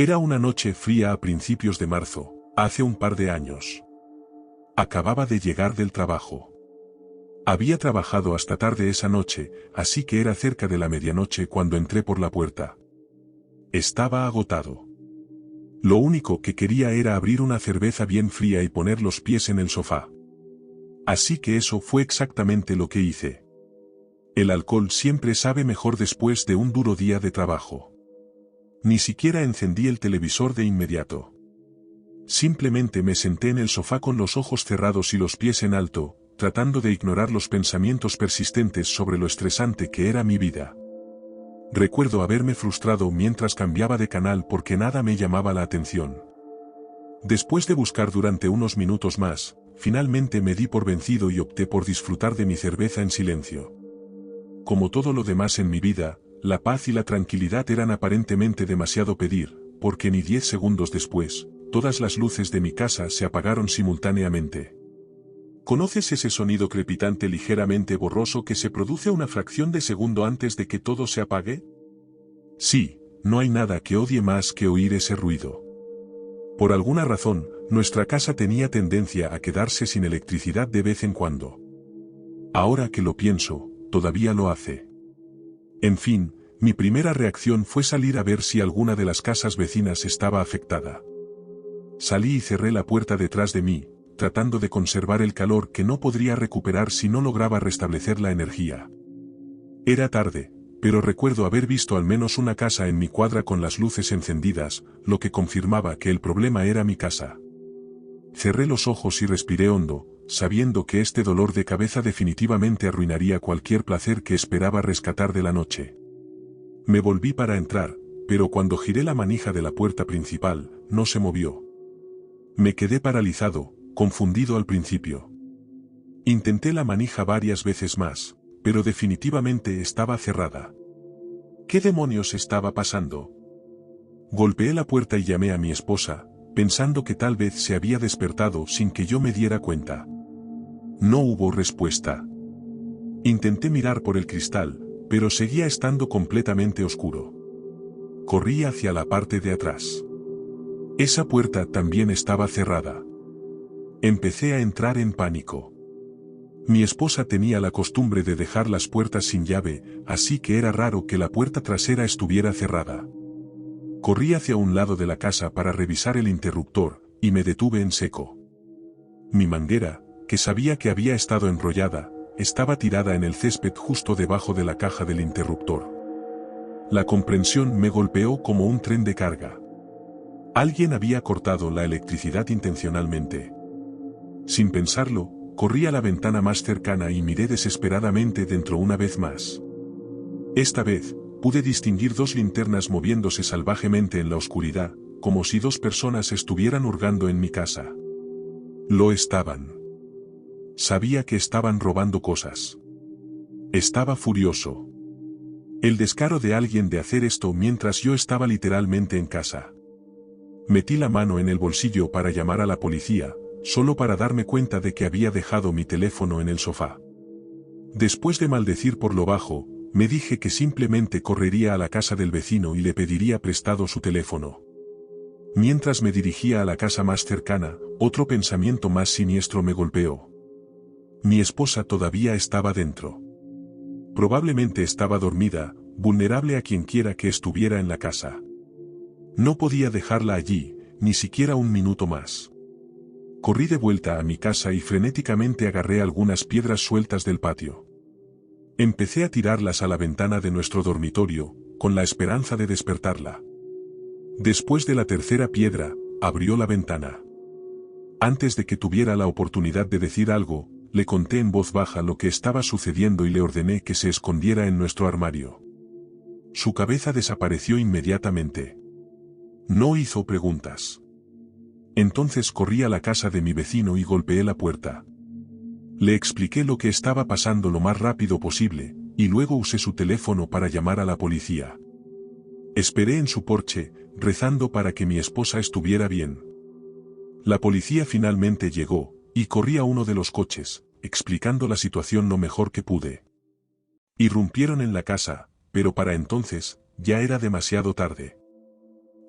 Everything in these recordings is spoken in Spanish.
Era una noche fría a principios de marzo, hace un par de años. Acababa de llegar del trabajo. Había trabajado hasta tarde esa noche, así que era cerca de la medianoche cuando entré por la puerta. Estaba agotado. Lo único que quería era abrir una cerveza bien fría y poner los pies en el sofá. Así que eso fue exactamente lo que hice. El alcohol siempre sabe mejor después de un duro día de trabajo. Ni siquiera encendí el televisor de inmediato. Simplemente me senté en el sofá con los ojos cerrados y los pies en alto, tratando de ignorar los pensamientos persistentes sobre lo estresante que era mi vida. Recuerdo haberme frustrado mientras cambiaba de canal porque nada me llamaba la atención. Después de buscar durante unos minutos más, finalmente me di por vencido y opté por disfrutar de mi cerveza en silencio. Como todo lo demás en mi vida, la paz y la tranquilidad eran aparentemente demasiado pedir, porque ni 10 segundos después, todas las luces de mi casa se apagaron simultáneamente. ¿Conoces ese sonido crepitante ligeramente borroso que se produce una fracción de segundo antes de que todo se apague? Sí, no hay nada que odie más que oír ese ruido. Por alguna razón, nuestra casa tenía tendencia a quedarse sin electricidad de vez en cuando. Ahora que lo pienso, todavía lo hace. En fin, mi primera reacción fue salir a ver si alguna de las casas vecinas estaba afectada. Salí y cerré la puerta detrás de mí, tratando de conservar el calor que no podría recuperar si no lograba restablecer la energía. Era tarde, pero recuerdo haber visto al menos una casa en mi cuadra con las luces encendidas, lo que confirmaba que el problema era mi casa. Cerré los ojos y respiré hondo, sabiendo que este dolor de cabeza definitivamente arruinaría cualquier placer que esperaba rescatar de la noche. Me volví para entrar, pero cuando giré la manija de la puerta principal, no se movió. Me quedé paralizado, confundido al principio. Intenté la manija varias veces más, pero definitivamente estaba cerrada. ¿Qué demonios estaba pasando? Golpeé la puerta y llamé a mi esposa, pensando que tal vez se había despertado sin que yo me diera cuenta. No hubo respuesta. Intenté mirar por el cristal, pero seguía estando completamente oscuro. Corrí hacia la parte de atrás. Esa puerta también estaba cerrada. Empecé a entrar en pánico. Mi esposa tenía la costumbre de dejar las puertas sin llave, así que era raro que la puerta trasera estuviera cerrada. Corrí hacia un lado de la casa para revisar el interruptor, y me detuve en seco. Mi manguera, que sabía que había estado enrollada, estaba tirada en el césped justo debajo de la caja del interruptor. La comprensión me golpeó como un tren de carga. Alguien había cortado la electricidad intencionalmente. Sin pensarlo, corrí a la ventana más cercana y miré desesperadamente dentro una vez más. Esta vez, pude distinguir 2 linternas moviéndose salvajemente en la oscuridad, como si 2 personas estuvieran hurgando en mi casa. Lo estaban. Sabía que estaban robando cosas. Estaba furioso. El descaro de alguien de hacer esto mientras yo estaba literalmente en casa. Metí la mano en el bolsillo para llamar a la policía, solo para darme cuenta de que había dejado mi teléfono en el sofá. Después de maldecir por lo bajo, me dije que simplemente correría a la casa del vecino y le pediría prestado su teléfono. Mientras me dirigía a la casa más cercana, otro pensamiento más siniestro me golpeó. Mi esposa todavía estaba dentro. Probablemente estaba dormida, vulnerable a quienquiera que estuviera en la casa. No podía dejarla allí, ni siquiera un minuto más. Corrí de vuelta a mi casa y frenéticamente agarré algunas piedras sueltas del patio. Empecé a tirarlas a la ventana de nuestro dormitorio, con la esperanza de despertarla. Después de la tercera piedra, abrió la ventana. Antes de que tuviera la oportunidad de decir algo, le conté en voz baja lo que estaba sucediendo y le ordené que se escondiera en nuestro armario. Su cabeza desapareció inmediatamente. No hizo preguntas. Entonces corrí a la casa de mi vecino y golpeé la puerta. Le expliqué lo que estaba pasando lo más rápido posible, y luego usé su teléfono para llamar a la policía. Esperé en su porche, rezando para que mi esposa estuviera bien. La policía finalmente llegó, y corrí a uno de los coches, explicando la situación lo mejor que pude. Irrumpieron en la casa, pero para entonces, ya era demasiado tarde.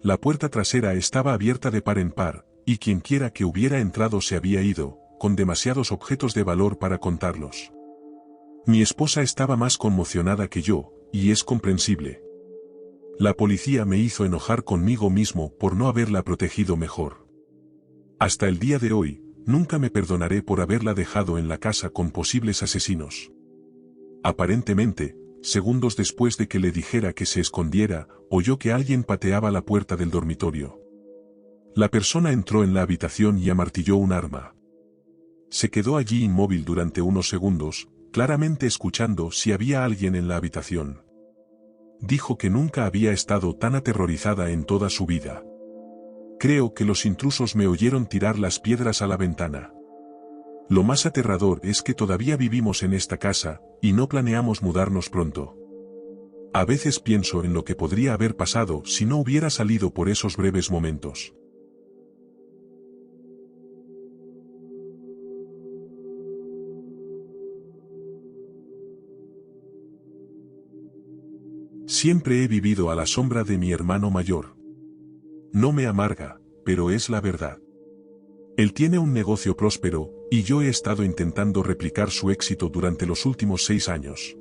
La puerta trasera estaba abierta de par en par, y quienquiera que hubiera entrado se había ido, con demasiados objetos de valor para contarlos. Mi esposa estaba más conmocionada que yo, y es comprensible. La policía me hizo enojar conmigo mismo por no haberla protegido mejor. Hasta el día de hoy, nunca me perdonaré por haberla dejado en la casa con posibles asesinos. Aparentemente, segundos después de que le dijera que se escondiera, oyó que alguien pateaba la puerta del dormitorio. La persona entró en la habitación y amartilló un arma. Se quedó allí inmóvil durante unos segundos, claramente escuchando si había alguien en la habitación. Dijo que nunca había estado tan aterrorizada en toda su vida. Creo que los intrusos me oyeron tirar las piedras a la ventana. Lo más aterrador es que todavía vivimos en esta casa, y no planeamos mudarnos pronto. A veces pienso en lo que podría haber pasado si no hubiera salido por esos breves momentos. Siempre he vivido a la sombra de mi hermano mayor. No me amarga, pero es la verdad. Él tiene un negocio próspero, y yo he estado intentando replicar su éxito durante los últimos 6 años.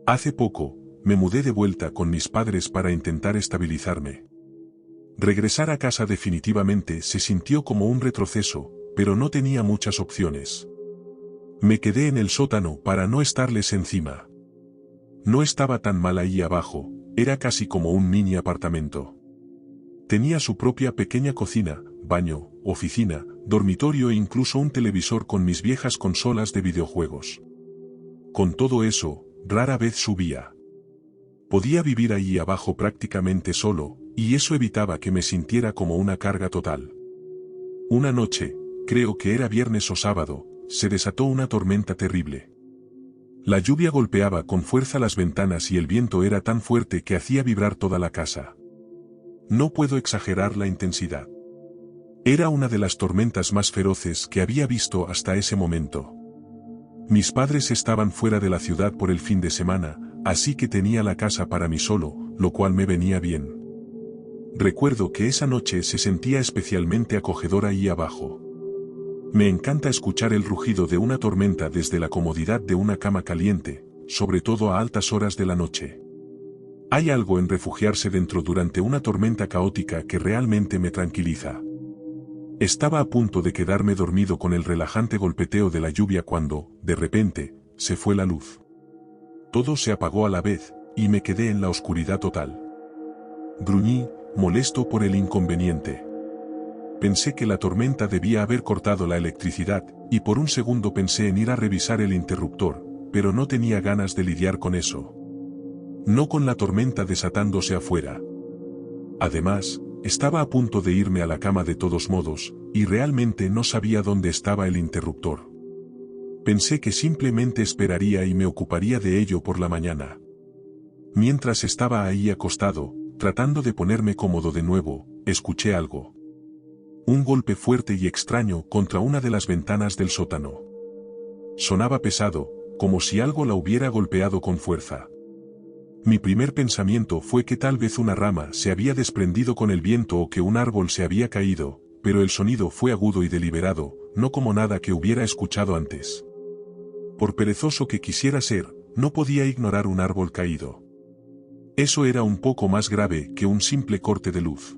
Hace poco, me mudé de vuelta con mis padres para intentar estabilizarme. Regresar a casa definitivamente se sintió como un retroceso, pero no tenía muchas opciones. Me quedé en el sótano para no estarles encima. No estaba tan mal ahí abajo, era casi como un mini apartamento. Tenía su propia pequeña cocina, baño, oficina, dormitorio e incluso un televisor con mis viejas consolas de videojuegos. Con todo eso, rara vez subía. Podía vivir ahí abajo prácticamente solo, y eso evitaba que me sintiera como una carga total. Una noche, creo que era viernes o sábado, se desató una tormenta terrible. La lluvia golpeaba con fuerza las ventanas y el viento era tan fuerte que hacía vibrar toda la casa. No puedo exagerar la intensidad. Era una de las tormentas más feroces que había visto hasta ese momento. Mis padres estaban fuera de la ciudad por el fin de semana, así que tenía la casa para mí solo, lo cual me venía bien. Recuerdo que esa noche se sentía especialmente acogedora ahí abajo. Me encanta escuchar el rugido de una tormenta desde la comodidad de una cama caliente, sobre todo a altas horas de la noche. Hay algo en refugiarse dentro durante una tormenta caótica que realmente me tranquiliza. Estaba a punto de quedarme dormido con el relajante golpeteo de la lluvia cuando, de repente, se fue la luz. Todo se apagó a la vez, y me quedé en la oscuridad total. Gruñí, molesto por el inconveniente. Pensé que la tormenta debía haber cortado la electricidad, y por un segundo pensé en ir a revisar el interruptor, pero no tenía ganas de lidiar con eso. No con la tormenta desatándose afuera. Además, estaba a punto de irme a la cama de todos modos, y realmente no sabía dónde estaba el interruptor. Pensé que simplemente esperaría y me ocuparía de ello por la mañana. Mientras estaba ahí acostado, tratando de ponerme cómodo de nuevo, escuché algo. Un golpe fuerte y extraño contra una de las ventanas del sótano. Sonaba pesado, como si algo la hubiera golpeado con fuerza. Mi primer pensamiento fue que tal vez una rama se había desprendido con el viento o que un árbol se había caído, pero el sonido fue agudo y deliberado, no como nada que hubiera escuchado antes. Por perezoso que quisiera ser, no podía ignorar un árbol caído. Eso era un poco más grave que un simple corte de luz.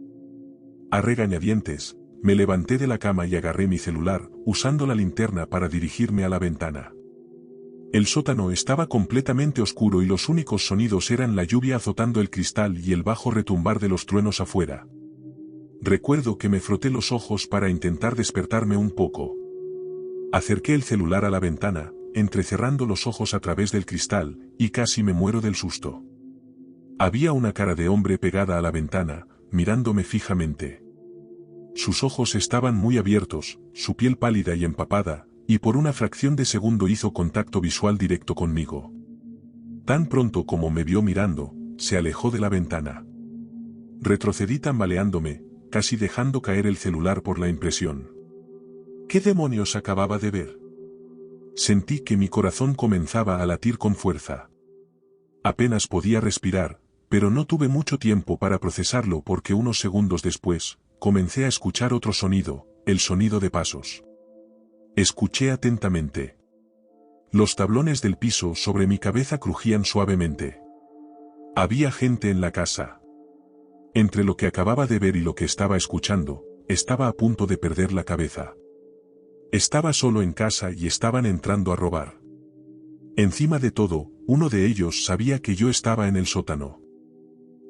A regañadientes, me levanté de la cama y agarré mi celular, usando la linterna para dirigirme a la ventana. El sótano estaba completamente oscuro y los únicos sonidos eran la lluvia azotando el cristal y el bajo retumbar de los truenos afuera. Recuerdo que me froté los ojos para intentar despertarme un poco. Acerqué el celular a la ventana, entrecerrando los ojos a través del cristal, y casi me muero del susto. Había una cara de hombre pegada a la ventana, mirándome fijamente. Sus ojos estaban muy abiertos, su piel pálida y empapada, y por una fracción de segundo hizo contacto visual directo conmigo. Tan pronto como me vio mirando, se alejó de la ventana. Retrocedí tambaleándome, casi dejando caer el celular por la impresión. ¿Qué demonios acababa de ver? Sentí que mi corazón comenzaba a latir con fuerza. Apenas podía respirar, Pero no tuve mucho tiempo para procesarlo porque unos segundos después, comencé a escuchar otro sonido, el sonido de pasos. Escuché atentamente. Los tablones del piso sobre mi cabeza crujían suavemente. Había gente en la casa. Entre lo que acababa de ver y lo que estaba escuchando, estaba a punto de perder la cabeza. Estaba solo en casa y estaban entrando a robar. Encima de todo, uno de ellos sabía que yo estaba en el sótano.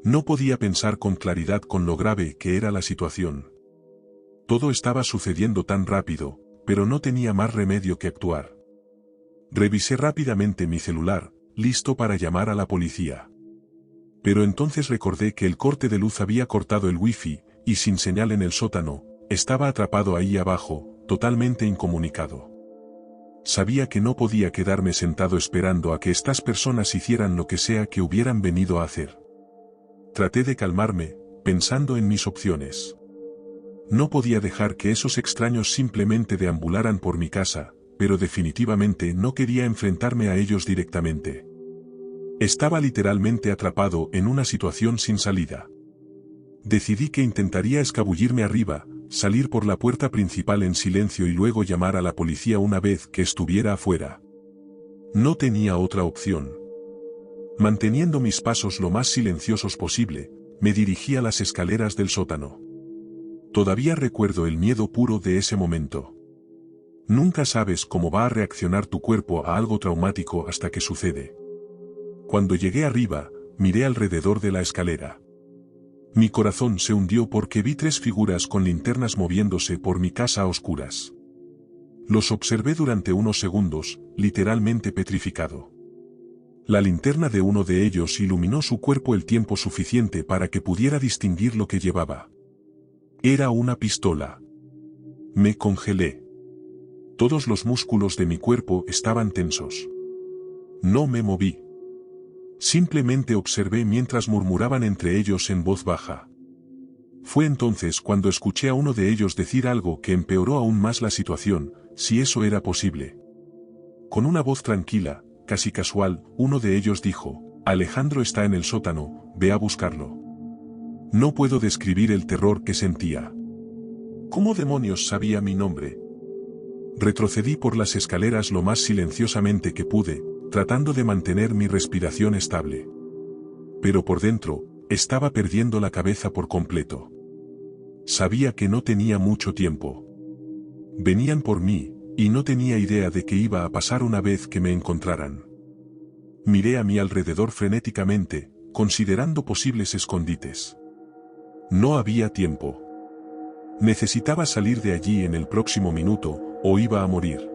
No podía pensar con claridad con lo grave que era la situación. Todo estaba sucediendo tan rápido, pero no tenía más remedio que actuar. Revisé rápidamente mi celular, listo para llamar a la policía. Pero entonces recordé que el corte de luz había cortado el wifi, y sin señal en el sótano, estaba atrapado ahí abajo, totalmente incomunicado. Sabía que no podía quedarme sentado esperando a que estas personas hicieran lo que sea que hubieran venido a hacer. Traté de calmarme, pensando en mis opciones. No podía dejar que esos extraños simplemente deambularan por mi casa, pero definitivamente no quería enfrentarme a ellos directamente. Estaba literalmente atrapado en una situación sin salida. Decidí que intentaría escabullirme arriba, salir por la puerta principal en silencio y luego llamar a la policía una vez que estuviera afuera. No tenía otra opción. Manteniendo mis pasos lo más silenciosos posible, me dirigí a las escaleras del sótano. Todavía recuerdo el miedo puro de ese momento. Nunca sabes cómo va a reaccionar tu cuerpo a algo traumático hasta que sucede. Cuando llegué arriba, miré alrededor de la escalera. Mi corazón se hundió porque vi 3 figuras con linternas moviéndose por mi casa a oscuras. Los observé durante unos segundos, literalmente petrificado. La linterna de uno de ellos iluminó su cuerpo el tiempo suficiente para que pudiera distinguir lo que llevaba. Era una pistola. Me congelé. Todos los músculos de mi cuerpo estaban tensos. No me moví. Simplemente observé mientras murmuraban entre ellos en voz baja. Fue entonces cuando escuché a uno de ellos decir algo que empeoró aún más la situación, si eso era posible. Con una voz tranquila, casi casual, uno de ellos dijo: Alejandro está en el sótano, ve a buscarlo. No puedo describir el terror que sentía. ¿Cómo demonios sabía mi nombre? Retrocedí por las escaleras lo más silenciosamente que pude, tratando de mantener mi respiración estable. Pero por dentro, estaba perdiendo la cabeza por completo. Sabía que no tenía mucho tiempo. Venían por mí, y no tenía idea de qué iba a pasar una vez que me encontraran. Miré a mi alrededor frenéticamente, considerando posibles escondites. No había tiempo. Necesitaba salir de allí en el próximo minuto, o iba a morir.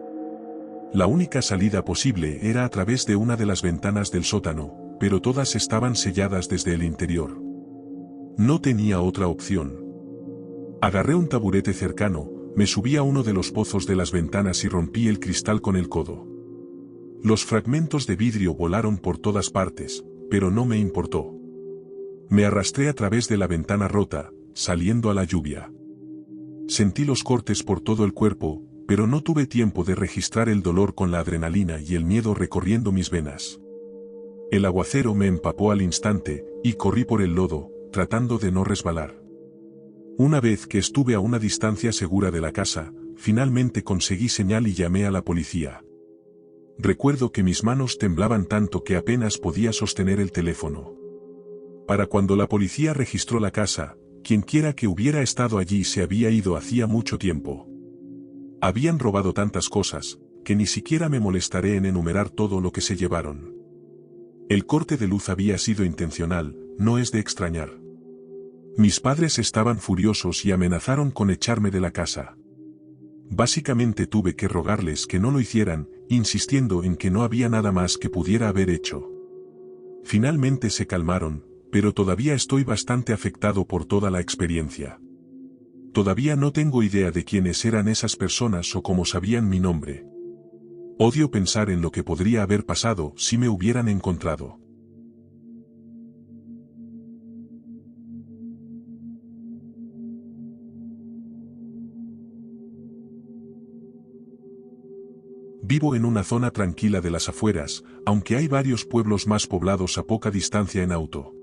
La única salida posible era a través de una de las ventanas del sótano, pero todas estaban selladas desde el interior. No tenía otra opción. Agarré un taburete cercano, me subí a uno de los pozos de las ventanas y rompí el cristal con el codo. Los fragmentos de vidrio volaron por todas partes, pero no me importó. Me arrastré a través de la ventana rota, saliendo a la lluvia. Sentí los cortes por todo el cuerpo, pero no tuve tiempo de registrar el dolor con la adrenalina y el miedo recorriendo mis venas. El aguacero me empapó al instante, y corrí por el lodo, tratando de no resbalar. Una vez que estuve a una distancia segura de la casa, finalmente conseguí señal y llamé a la policía. Recuerdo que mis manos temblaban tanto que apenas podía sostener el teléfono. Para cuando la policía registró la casa, quienquiera que hubiera estado allí se había ido hacía mucho tiempo. Habían robado tantas cosas, que ni siquiera me molestaré en enumerar todo lo que se llevaron. El corte de luz había sido intencional, no es de extrañar. Mis padres estaban furiosos y amenazaron con echarme de la casa. Básicamente tuve que rogarles que no lo hicieran, insistiendo en que no había nada más que pudiera haber hecho. Finalmente se calmaron, pero todavía estoy bastante afectado por toda la experiencia. Todavía no tengo idea de quiénes eran esas personas o cómo sabían mi nombre. Odio pensar en lo que podría haber pasado si me hubieran encontrado. Vivo en una zona tranquila de las afueras, aunque hay varios pueblos más poblados a poca distancia en auto.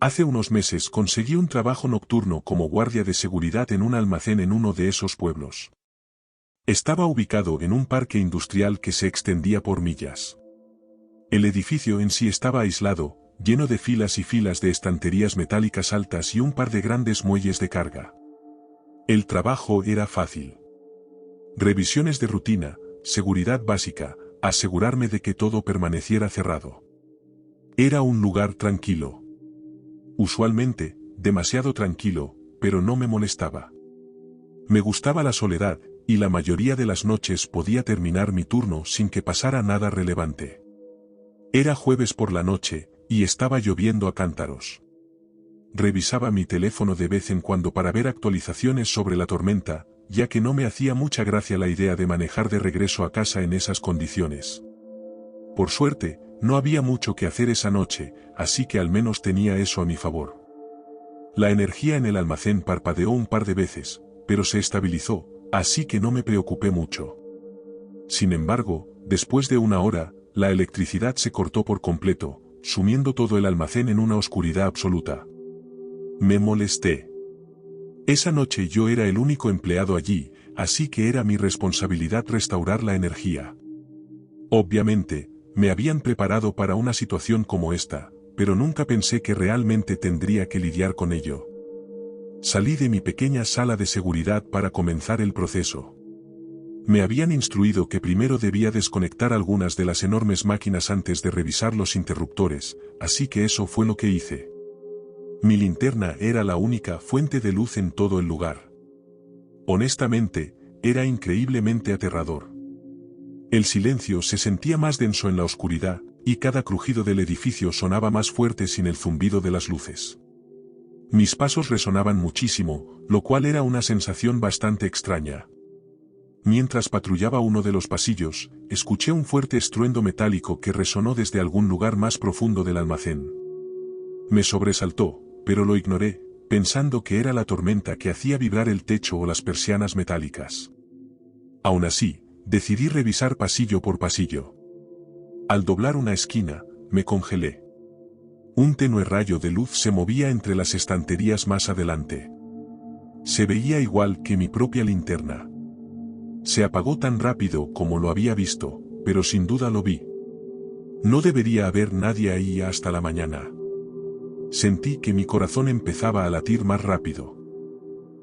Hace unos meses conseguí un trabajo nocturno como guardia de seguridad en un almacén en uno de esos pueblos. Estaba ubicado en un parque industrial que se extendía por millas. El edificio en sí estaba aislado, lleno de filas y filas de estanterías metálicas altas y un par de grandes muelles de carga. El trabajo era fácil. Revisiones de rutina, seguridad básica, asegurarme de que todo permaneciera cerrado. Era un lugar tranquilo. Usualmente, demasiado tranquilo, pero no me molestaba. Me gustaba la soledad, y la mayoría de las noches podía terminar mi turno sin que pasara nada relevante. Era jueves por la noche, y estaba lloviendo a cántaros. Revisaba mi teléfono de vez en cuando para ver actualizaciones sobre la tormenta, ya que no me hacía mucha gracia la idea de manejar de regreso a casa en esas condiciones. Por suerte, no había mucho que hacer esa noche, así que al menos tenía eso a mi favor. La energía en el almacén parpadeó un par de veces, pero se estabilizó, así que no me preocupé mucho. Sin embargo, después de una hora, la electricidad se cortó por completo, sumiendo todo el almacén en una oscuridad absoluta. Me molesté. Esa noche yo era el único empleado allí, así que era mi responsabilidad restaurar la energía. Obviamente, me habían preparado para una situación como esta, pero nunca pensé que realmente tendría que lidiar con ello. Salí de mi pequeña sala de seguridad para comenzar el proceso. Me habían instruido que primero debía desconectar algunas de las enormes máquinas antes de revisar los interruptores, así que eso fue lo que hice. Mi linterna era la única fuente de luz en todo el lugar. Honestamente, era increíblemente aterrador. El silencio se sentía más denso en la oscuridad, y cada crujido del edificio sonaba más fuerte sin el zumbido de las luces. Mis pasos resonaban muchísimo, lo cual era una sensación bastante extraña. Mientras patrullaba uno de los pasillos, escuché un fuerte estruendo metálico que resonó desde algún lugar más profundo del almacén. Me sobresaltó, pero lo ignoré, pensando que era la tormenta que hacía vibrar el techo o las persianas metálicas. Aún así, decidí revisar pasillo por pasillo. Al doblar una esquina, me congelé. Un tenue rayo de luz se movía entre las estanterías más adelante. Se veía igual que mi propia linterna. Se apagó tan rápido como lo había visto, pero sin duda lo vi. No debería haber nadie ahí hasta la mañana. Sentí que mi corazón empezaba a latir más rápido.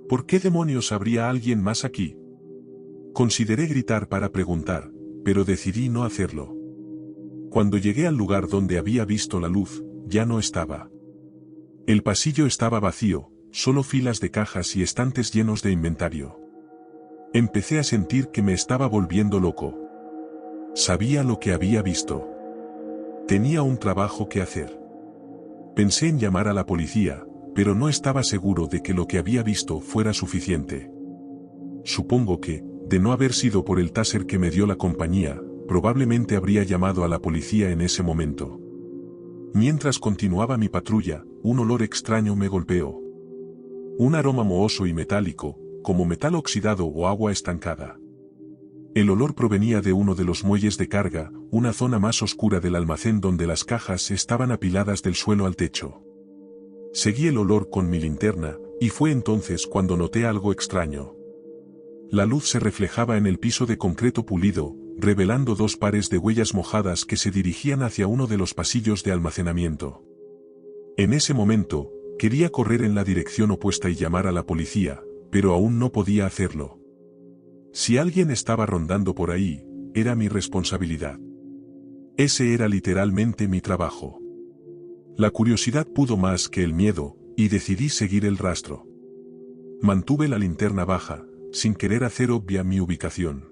¿Por qué demonios habría alguien más aquí? Consideré gritar para preguntar, pero decidí no hacerlo. Cuando llegué al lugar donde había visto la luz, ya no estaba. El pasillo estaba vacío, solo filas de cajas y estantes llenos de inventario. Empecé a sentir que me estaba volviendo loco. Sabía lo que había visto. Tenía un trabajo que hacer. Pensé en llamar a la policía, pero no estaba seguro de que lo que había visto fuera suficiente. Supongo que, de no haber sido por el taser que me dio la compañía, probablemente habría llamado a la policía en ese momento. Mientras continuaba mi patrulla, un olor extraño me golpeó. Un aroma mohoso y metálico, como metal oxidado o agua estancada. El olor provenía de uno de los muelles de carga, una zona más oscura del almacén donde las cajas estaban apiladas del suelo al techo. Seguí el olor con mi linterna, y fue entonces cuando noté algo extraño. La luz se reflejaba en el piso de concreto pulido, revelando dos pares de huellas mojadas que se dirigían hacia uno de los pasillos de almacenamiento. En ese momento, quería correr en la dirección opuesta y llamar a la policía, pero aún no podía hacerlo. Si alguien estaba rondando por ahí, era mi responsabilidad. Ese era literalmente mi trabajo. La curiosidad pudo más que el miedo, y decidí seguir el rastro. Mantuve la linterna baja, sin querer hacer obvia mi ubicación.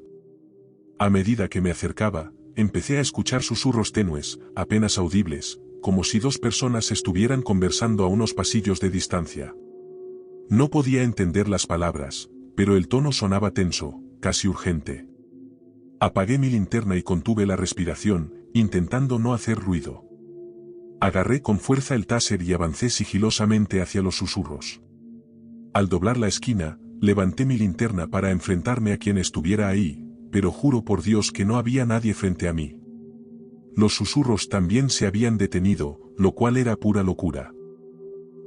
A medida que me acercaba, empecé a escuchar susurros tenues, apenas audibles, como si dos personas estuvieran conversando a unos pasillos de distancia. No podía entender las palabras, pero el tono sonaba tenso, casi urgente. Apagué mi linterna y contuve la respiración, intentando no hacer ruido. Agarré con fuerza el taser y avancé sigilosamente hacia los susurros. Al doblar la esquina, levanté mi linterna para enfrentarme a quien estuviera ahí, pero juro por Dios que no había nadie frente a mí. Los susurros también se habían detenido, lo cual era pura locura.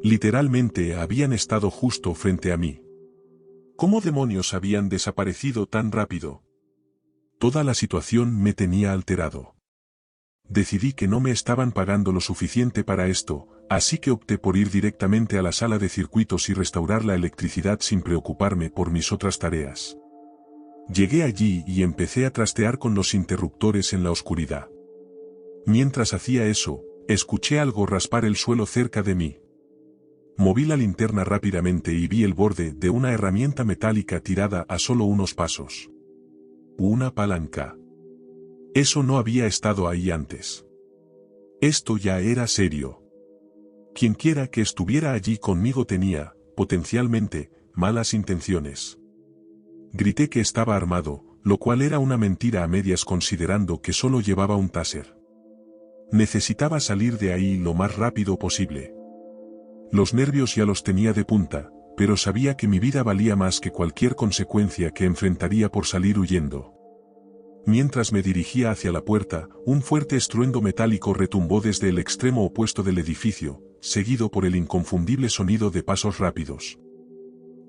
Literalmente habían estado justo frente a mí. ¿Cómo demonios habían desaparecido tan rápido? Toda la situación me tenía alterado. Decidí que no me estaban pagando lo suficiente para esto, así que opté por ir directamente a la sala de circuitos y restaurar la electricidad sin preocuparme por mis otras tareas. Llegué allí y empecé a trastear con los interruptores en la oscuridad. Mientras hacía eso, escuché algo raspar el suelo cerca de mí. Moví la linterna rápidamente y vi el borde de una herramienta metálica tirada a solo unos pasos. Una palanca. Eso no había estado ahí antes. Esto ya era serio. Quienquiera que estuviera allí conmigo tenía, potencialmente, malas intenciones. Grité que estaba armado, lo cual era una mentira a medias considerando que solo llevaba un taser. Necesitaba salir de ahí lo más rápido posible. Los nervios ya los tenía de punta, pero sabía que mi vida valía más que cualquier consecuencia que enfrentaría por salir huyendo. Mientras me dirigía hacia la puerta, un fuerte estruendo metálico retumbó desde el extremo opuesto del edificio, seguido por el inconfundible sonido de pasos rápidos.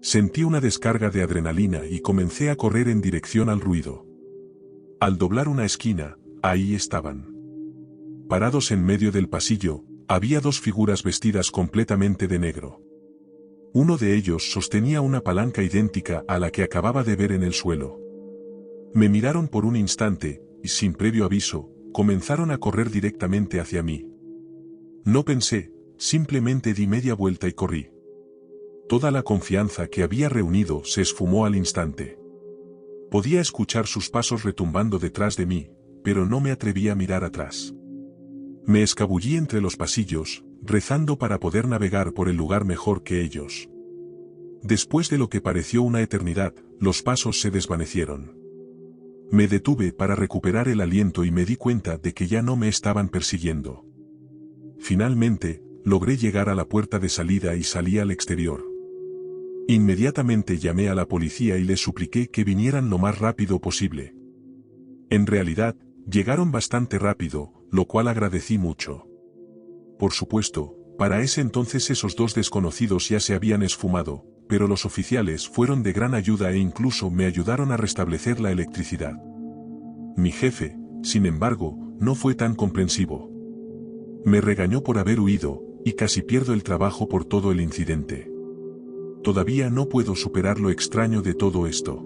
Sentí una descarga de adrenalina y comencé a correr en dirección al ruido. Al doblar una esquina, ahí estaban. Parados en medio del pasillo, había dos figuras vestidas completamente de negro. Uno de ellos sostenía una palanca idéntica a la que acababa de ver en el suelo. Me miraron por un instante, y sin previo aviso, comenzaron a correr directamente hacia mí. No pensé, simplemente di media vuelta y corrí. Toda la confianza que había reunido se esfumó al instante. Podía escuchar sus pasos retumbando detrás de mí, pero no me atreví a mirar atrás. Me escabullí entre los pasillos, rezando para poder navegar por el lugar mejor que ellos. Después de lo que pareció una eternidad, los pasos se desvanecieron. Me detuve para recuperar el aliento y me di cuenta de que ya no me estaban persiguiendo. Finalmente, logré llegar a la puerta de salida y salí al exterior. Inmediatamente llamé a la policía y les supliqué que vinieran lo más rápido posible. En realidad, llegaron bastante rápido, lo cual agradecí mucho. Por supuesto, para ese entonces esos dos desconocidos ya se habían esfumado, pero los oficiales fueron de gran ayuda e incluso me ayudaron a restablecer la electricidad. Mi jefe, sin embargo, no fue tan comprensivo. Me regañó por haber huido, y casi pierdo el trabajo por todo el incidente. Todavía no puedo superar lo extraño de todo esto.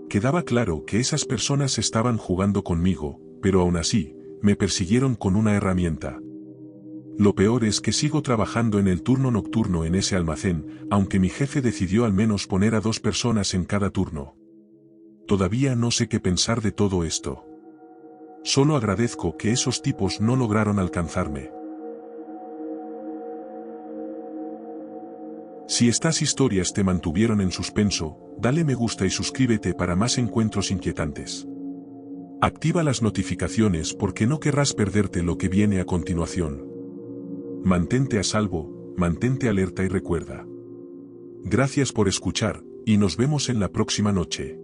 Quedaba claro que esas personas estaban jugando conmigo, pero aún así, me persiguieron con una herramienta. Lo peor es que sigo trabajando en el turno nocturno en ese almacén, aunque mi jefe decidió al menos poner a 2 personas en cada turno. Todavía no sé qué pensar de todo esto. Solo agradezco que esos tipos no lograron alcanzarme. Si estas historias te mantuvieron en suspenso, dale me gusta y suscríbete para más encuentros inquietantes. Activa las notificaciones porque no querrás perderte lo que viene a continuación. Mantente a salvo, mantente alerta y recuerda. Gracias por escuchar, y nos vemos en la próxima noche.